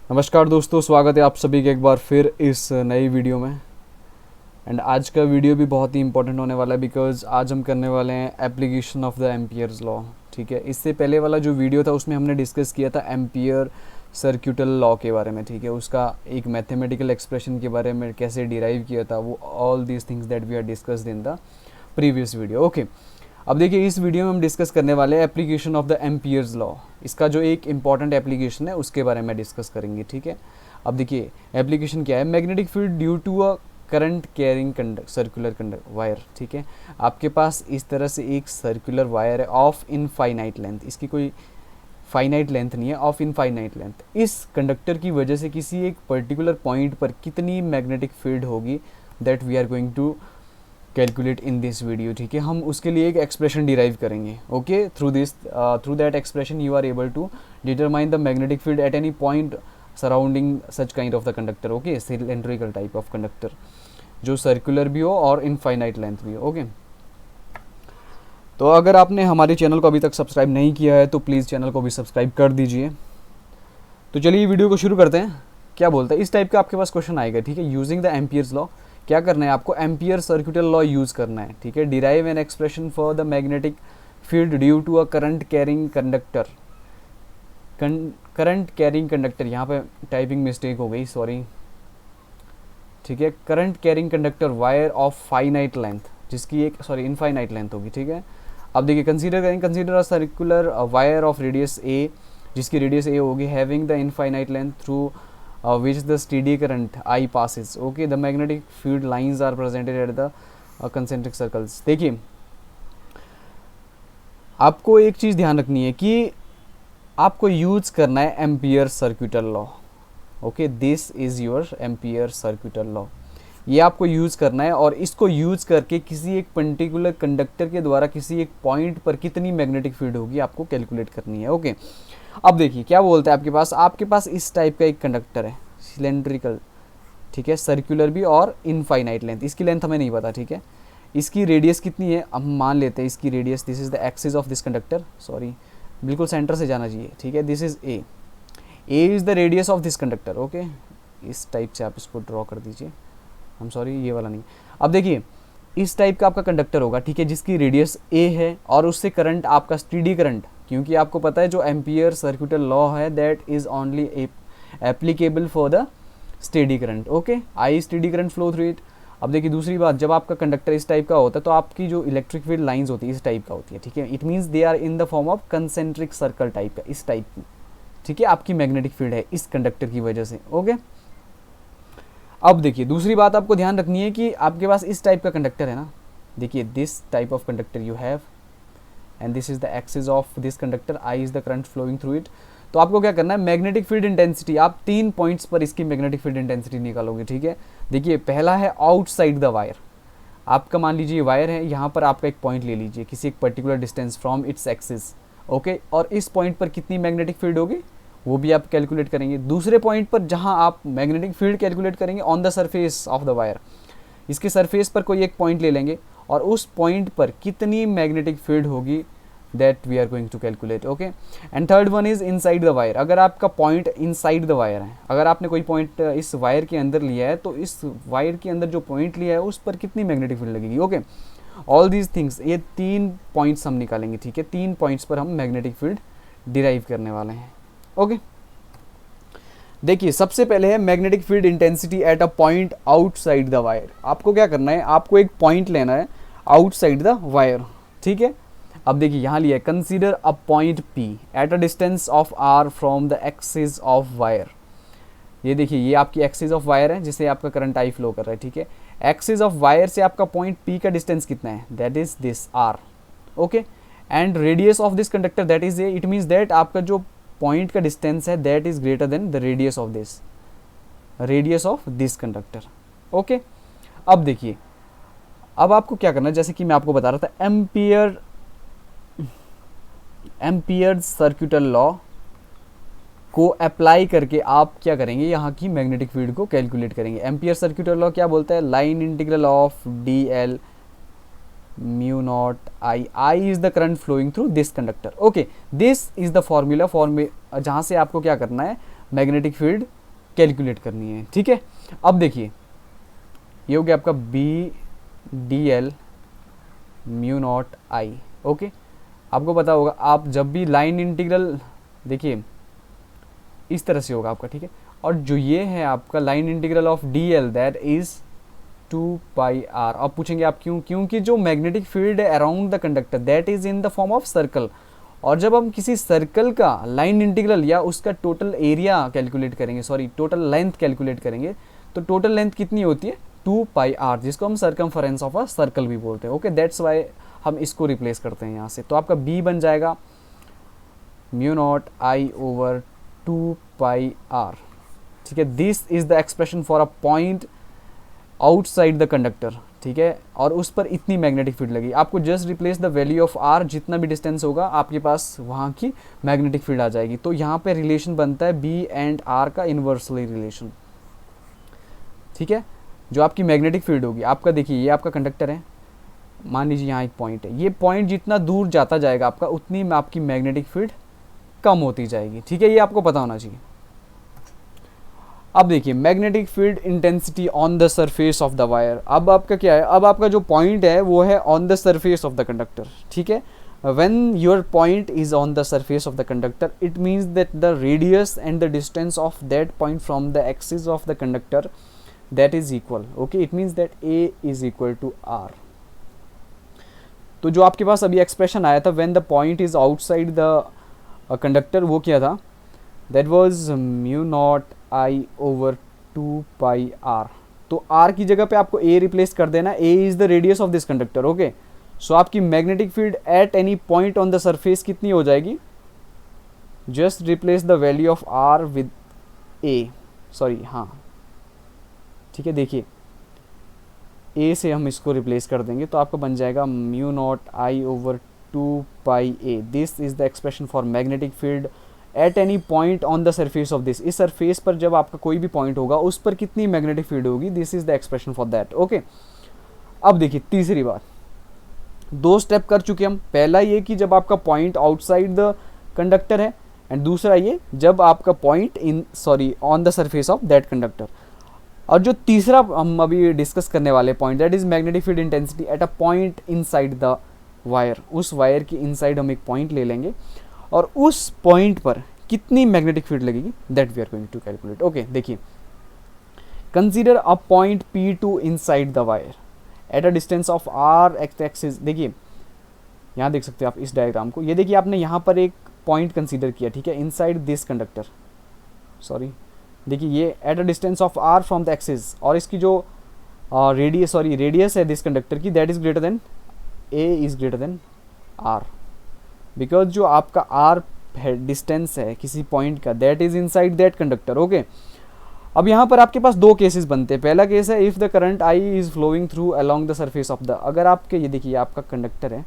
नमस्कार दोस्तों, स्वागत है आप सभी के एक बार फिर इस नई वीडियो में। एंड आज का वीडियो भी बहुत ही इंपॉर्टेंट होने वाला है बिकॉज आज हम करने वाले हैं application of the Ampere's law. ठीक है, इससे पहले वाला जो वीडियो था उसमें हमने डिस्कस किया था एम्पियर सर्क्यूटल लॉ के बारे में। ठीक है, उसका एक मैथमेटिकल एक्सप्रेशन के बारे में कैसे डिराइव किया था, वो all these things that we are discussed in the previous video. Okay, अब देखिए इस वीडियो में हम डिस्कस करने वाले हैं application of the Ampere's law. इसका जो एक इंपॉर्टेंट एप्लीकेशन है उसके बारे में डिस्कस करेंगे। ठीक है, अब देखिए एप्लीकेशन क्या है। Magnetic field due to a current carrying circular wire. ठीक है, आपके पास इस तरह से एक सर्कुलर वायर है ऑफ इनफाइनाइट लेंथ। इसकी कोई फाइनाइट लेंथ नहीं है, ऑफ इनफाइनाइट लेंथ। इस कंडक्टर की वजह से किसी एक पर्टिकुलर पॉइंट पर कितनी मैग्नेटिक फील्ड होगी that we are going to calculate in this video. ठीक है, हम उसके लिए एक एक्सप्रेशन डिराइव करेंगे। Okay, through that expression you are able to determine the magnetic field at any point surrounding such kind of the conductor. Okay, cylindrical type of conductor जो circular भी हो और इनफाइनाइट लेंथ भी हो। Okay, तो अगर आपने हमारे चैनल को अभी तक सब्सक्राइब नहीं किया है तो प्लीज़ चैनल को भी सब्सक्राइब कर दीजिए। तो चलिए वीडियो को शुरू करते हैं। क्या बोलता है, इस टाइप का आपके पास क्वेश्चन आएगा। ठीक है, यूजिंग द एम्पियर्स लॉ क्या करना है आपको, एम्पियर सर्क्यूटल लॉ यूज़ करना है। ठीक है, derive an expression for the magnetic field due to a current carrying conductor. Current carrying conductor, यहाँ पे टाइपिंग मिस्टेक हो गई, सॉरी। ठीक है, current carrying conductor wire of finite length, जिसकी एक इनफाइनाइट लेंथ होगी। ठीक है, अब देखिए consider a circular wire of radius A, जिसकी रेडियस ए होगी, having the infinite length through which the steady current I passes. Okay, the magnetic field lines are presented at the concentric circles. देखिए आपको एक चीज़ ध्यान रखनी है कि आपको यूज करना है ampere सर्क्यूटल law. Okay, this is your ampere सर्क्यूटल law. ये आपको यूज़ करना है और इसको यूज़ करके किसी एक पर्टिकुलर कंडक्टर के द्वारा किसी एक पॉइंट पर कितनी मैग्नेटिक फील्ड होगी आपको कैलकुलेट करनी है। ओके, अब देखिए क्या बोलता है आपके पास इस टाइप का एक कंडक्टर है, सिलेंड्रिकल। ठीक है, सर्कुलर भी और इनफाइनाइट लेंथ। इसकी लेंथ हमें नहीं पता। ठीक है, इसकी रेडियस कितनी है, अब मान लेते हैं इसकी radius, this is the axis of this conductor, sorry बिल्कुल सेंटर से जाना चाहिए। ठीक है, this is A is the radius of this conductor. Okay, इस टाइप से आप इसको ड्रॉ कर दीजिए, हम सॉरी ये वाला नहीं। अब देखिए इस टाइप का आपका कंडक्टर होगा। ठीक है, जिसकी रेडियस ए है और उससे करंट आपका स्टेडी करंट, क्योंकि आपको पता है जो एम्पियर सर्क्यूटल लॉ है that is only applicable for the steady current. Okay, I steady current flow through it. अब देखिए दूसरी बात, जब आपका कंडक्टर इस टाइप का होता है तो आपकी जो इलेक्ट्रिक फील्ड लाइंस होती है इस टाइप का होती है। ठीक है, it means they are in the form of concentric circle type का, इस टाइप की। ठीक है, आपकी मैग्नेटिक फील्ड है इस कंडक्टर की वजह से। ओके, अब देखिए दूसरी बात आपको ध्यान रखनी है कि आपके पास इस टाइप का कंडक्टर है ना। देखिए this type of conductor you have and this is the axis of this conductor, I is the current flowing through it. तो आपको क्या करना है, मैग्नेटिक फील्ड इंटेंसिटी, आप 3 पॉइंट्स पर इसकी मैग्नेटिक फील्ड इंटेंसिटी निकालोगे। ठीक है, देखिए पहला है आउटसाइड द वायर। आपका मान लीजिए वायर है, यहाँ पर आपका एक पॉइंट ले लीजिए किसी एक particular distance from its axis. Okay, और इस पॉइंट पर कितनी मैग्नेटिक फील्ड होगी वो भी आप कैलकुलेट करेंगे। दूसरे पॉइंट पर जहाँ आप मैग्नेटिक फील्ड कैलकुलेट करेंगे on the surface of the wire, इसके सरफेस पर कोई एक पॉइंट ले लेंगे और उस पॉइंट पर कितनी मैग्नेटिक फील्ड होगी that we are going to calculate. Okay, and third one is inside the wire. अगर आपका पॉइंट इनसाइड द वायर है, अगर आपने कोई पॉइंट इस वायर के अंदर लिया है तो इस वायर के अंदर जो पॉइंट लिया है उस पर कितनी मैग्नेटिक फील्ड लगेगी। ओके, ऑल दीज थिंग्स, ये 3 पॉइंट्स हम निकालेंगे। ठीक है, 3 पॉइंट्स पर हम मैग्नेटिक फील्ड डिराइव करने वाले हैं। ओके, देखिए सबसे पहले है magnetic field intensity at a point outside the wire. आपको क्या करना है, आपको एक पॉइंट लेना है आउटसाइड द वायर। ठीक है, अब देखिए यहाँ लिया है, consider a point P eight a distance of R from the axis of wire. ये देखिए ये आपकी एक्सिस ऑफ वायर है जिससे आपका करंट I फ्लो कर रहा है। ठीक है, एक्सिस ऑफ वायर से आपका पॉइंट P का डिस्टेंस कितना है, that is this R। Okay, and radius of this conductor that is a, it means that आपका जो पॉइंट का डिस्टेंस है that is greater than the radius of this conductor. Okay, अब देखिए अब आपको क्या करना है, जैसे कि मैं आपको बता रहा था एम्पियर सर्क्यूटल लॉ को अप्लाई करके आप क्या करेंगे, यहाँ की मैग्नेटिक फील्ड को कैलकुलेट करेंगे। एम्पियर सर्क्यूटल लॉ क्या बोलता है, line integral of dl mu naught I is the current flowing through this conductor. Okay, this is the formula जहाँ से आपको क्या करना है, मैग्नेटिक फील्ड कैलकुलेट करनी है, ठीक है। अब देखिए ये हो गया आपका B D L mu naught I, okay. आपको पता होगा आप जब भी लाइन इंटीग्रल, देखिए इस तरह से होगा आपका, ठीक है। और जो ये है आपका line integral of D L that is 2πr। अब पूछेंगे आप क्यों, क्योंकि जो मैग्नेटिक फील्ड है around the conductor that is in the form of circle. और जब हम किसी सर्कल का लाइन इंटीग्रल या उसका टोटल एरिया कैलकुलेट करेंगे, सॉरी टोटल लेंथ कैलकुलेट करेंगे, तो टोटल लेंथ कितनी होती है 2πr, जिसको हम सर्कमफरेंस ऑफ अ सर्कल भी बोलते हैं, ओके। दैट्स वाई हम इसको रिप्लेस करते हैं यहाँ से। तो आपका b बन जाएगा म्यू नॉट आई ओवर 2πr, ठीक है। This is the expression for a point outside the conductor, ठीक है। और उस पर इतनी मैग्नेटिक फील्ड लगी, आपको just replace the value of R, जितना भी डिस्टेंस होगा आपके पास वहाँ की मैग्नेटिक फील्ड आ जाएगी। तो यहाँ पे रिलेशन बनता है बी एंड आर का इन्वर्सली रिलेशन, ठीक है। जो आपकी मैग्नेटिक फील्ड होगी, आपका देखिए ये आपका कंडक्टर है, मान लीजिए यहाँ एक पॉइंट है, ये पॉइंट जितना दूर जाता जाएगा आपका उतनी में आपकी मैग्नेटिक फील्ड कम होती जाएगी, ठीक है। ये आपको पता होना चाहिए। अब देखिए magnetic field intensity on the surface of the wire. अब आपका क्या है, अब आपका जो पॉइंट है वो है on the surface of the conductor, ठीक है। When your point is on the surface of the conductor it means that the radius and the distance of that point from the axis of the conductor that is equal, okay. It means that A is equal to R. तो जो आपके पास अभी expression आया था when the point is outside the conductor, वो क्या था, that was mu naught I over 2πr। तो r की जगह पे आपको a रिप्लेस कर देना, a is the radius of this conductor, okay. So आपकी magnetic field at any point on the surface कितनी हो जाएगी, just replace the value of r with a, sorry हाँ, ठीक है। देखिए a से हम इसको रिप्लेस कर देंगे तो आपका बन जाएगा mu naught I over 2πa। This is the expression for magnetic field at any point on the surface of this. इस सरफेस पर जब आपका कोई भी पॉइंट होगा उस पर कितनी मैग्नेटिक फील्ड होगी, this is the expression for that, okay. अब देखिए तीसरी बात, दो स्टेप कर चुके हम। पहला ये कि जब आपका पॉइंट आउटसाइड द कंडक्टर है, एंड दूसरा ये जब आपका point in sorry on the surface of that conductor. और जो तीसरा हम अभी डिस्कस करने वाले point that is magnetic field intensity at a point inside the wire. उस वायर की इनसाइड हम एक पॉइंट ले लेंगे और उस पॉइंट पर कितनी मैग्नेटिक फील्ड लगेगी that we are going to calculate, okay. देखिए consider a point P2 inside the wire at a distance of r axis. देखिए यहाँ देख सकते हो आप इस डायग्राम को, ये देखिए आपने यहाँ पर एक पॉइंट कंसीडर किया, ठीक है, इनसाइड दिस कंडक्टर, सॉरी देखिए ये eight a distance of r from the axis, और इसकी जो रेडियस है दिस कंडक्टर की that is greater than a is greater than r, because जो आपका r है डिस्टेंस है किसी पॉइंट का that is inside that conductor, okay. अब यहाँ पर आपके पास दो केसेस बनते हैं। पहला केस है if the current I is flowing through along the surface of the, अगर आपके ये देखिए आपका कंडक्टर है,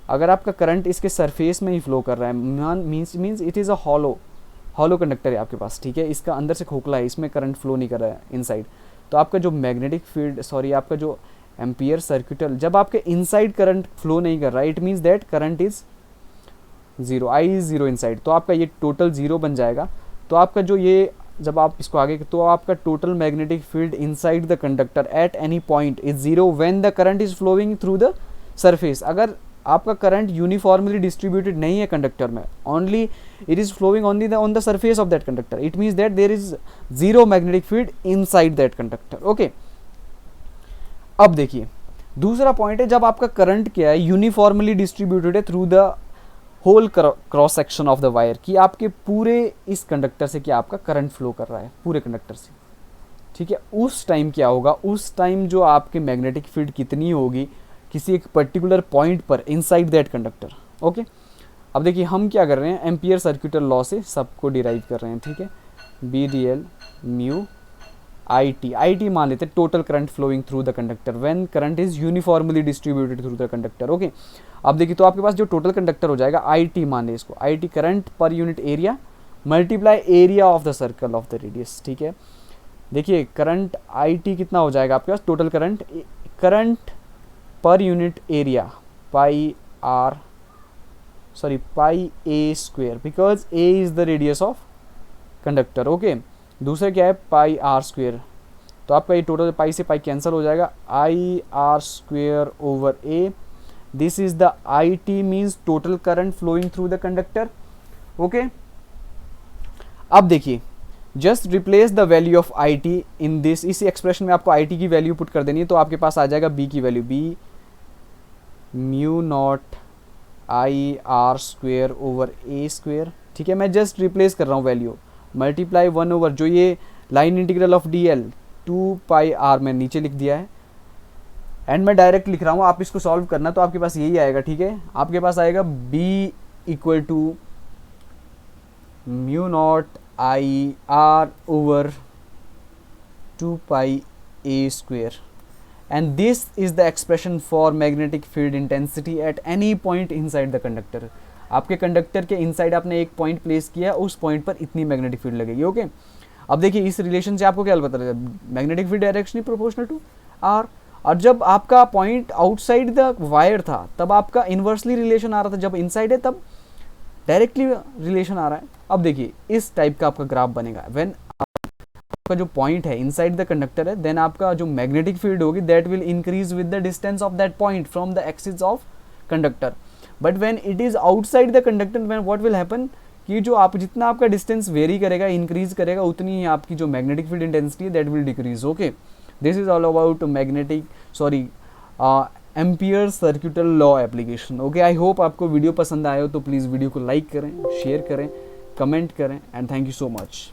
अगर आपका करंट इसके सरफेस में ही फ्लो कर रहा है, means it is a hollow conductor है आपके पास, ठीक है, इसका अंदर से खोखला है, इसमें करंट फ्लो नहीं कर रहा है इनसाइड। तो आपका जो मैग्नेटिक फील्ड सॉरी आपका जो एम्पियर सर्किटल, जब आपके इनसाइड करंट फ्लो नहीं कर रहा है it means that current is zero, I is zero inside. तो आपका ये टोटल जीरो बन जाएगा। तो आपका जो ये जब आप इसको आगे, तो आपका total magnetic field inside the conductor at any point is zero when the current is flowing through the surface. अगर आपका करंट यूनिफॉर्मली डिस्ट्रीब्यूटेड नहीं है कंडक्टर में, only it is flowing only on the surface of that conductor, it means that there is zero magnetic field inside that conductor, okay. अब देखिए दूसरा point है जब आपका करंट क्या है यूनिफॉर्मली डिस्ट्रीब्यूटेड है through the whole cross section of the wire, कि आपके पूरे इस कंडक्टर से क्या आपका करंट फ्लो कर रहा है पूरे कंडक्टर से, ठीक है। उस टाइम क्या होगा, उस टाइम जो आपके मैग्नेटिक फील्ड कितनी होगी किसी एक पर्टिकुलर पॉइंट पर इनसाइड दैट कंडक्टर, ओके। अब देखिए हम क्या कर रहे हैं, एम्पियर सर्किटल लॉ से सबको डिराइव कर रहे हैं, ठीक है। BDL म्यू IT मान लेते हैं total current flowing through the conductor when current is uniformly distributed through the conductor, okay. अब देखिए तो आपके पास जो टोटल कंडक्टर हो जाएगा IT मान लें इसको, IT करंट पर unit area multiply area of the circle of the radius, ठीक है। देखिए करंट IT कितना हो जाएगा आपके पास, टोटल करंट पर unit area pi A square, because A is the radius of conductor, okay. दूसरा क्या है पाई आर स्क्वेयर, तो आपका ये टोटल पाई से पाई कैंसिल हो जाएगा, I R square over A, this is the I T means total current flowing through the conductor. Okay, अब देखिए just replace the value of I T in this, इस expression में आपको I T की value put कर देनी है, तो आपके पास आ जाएगा बी की वैल्यू, B mu naught I R square over A square. ठीक है, मैं जस्ट रिप्लेस कर रहा हूँ वैल्यू, मल्टीप्लाई 1 ओवर जो ये line integral of D L 2 pi R में नीचे लिख दिया है, एंड मैं डायरेक्ट लिख रहा हूँ, आप इसको सॉल्व करना तो आपके पास यही आएगा। ठीक है, आपके पास आएगा B equal to mu naught I R over 2 pi A square, and this is the expression for magnetic field intensity at any point inside the conductor। आपके कंडक्टर के इनसाइड आपने एक पॉइंट प्लेस किया, उस पॉइंट पर इतनी magnetic field लगेगी। Okay, अब देखिए इस रिलेशन से आपको क्या पता लगा, magnetic field directionally proportional to R, और जब आपका पॉइंट आउटसाइड द वायर था तब आपका इन्वर्सली रिलेशन आ रहा था, जब इनसाइड है तब डायरेक्टली रिलेशन आ रहा है। अब देखिए इस टाइप का आपका ग्राफ बनेगा, व्हेन का जो पॉइंट है इनसाइड द कंडक्टर है, देन आपका जो मैग्नेटिक फील्ड होगी that will increase with the distance of that point from the axis of conductor, but when it is outside the conductor when what will happen कि जो आप जितना आपका distance very करेगा इंक्रीज करेगा उतनी ही आपकी जो मैग्नेटिक फील्ड इंटेंसिटी है that will decrease. Okay, this is all about magnetic ampere सर्क्यूटल law application. Okay, I hope आपको वीडियो पसंद आया हो तो प्लीज़ वीडियो को लाइक करें, शेयर करें, कमेंट करें, and thank you so much.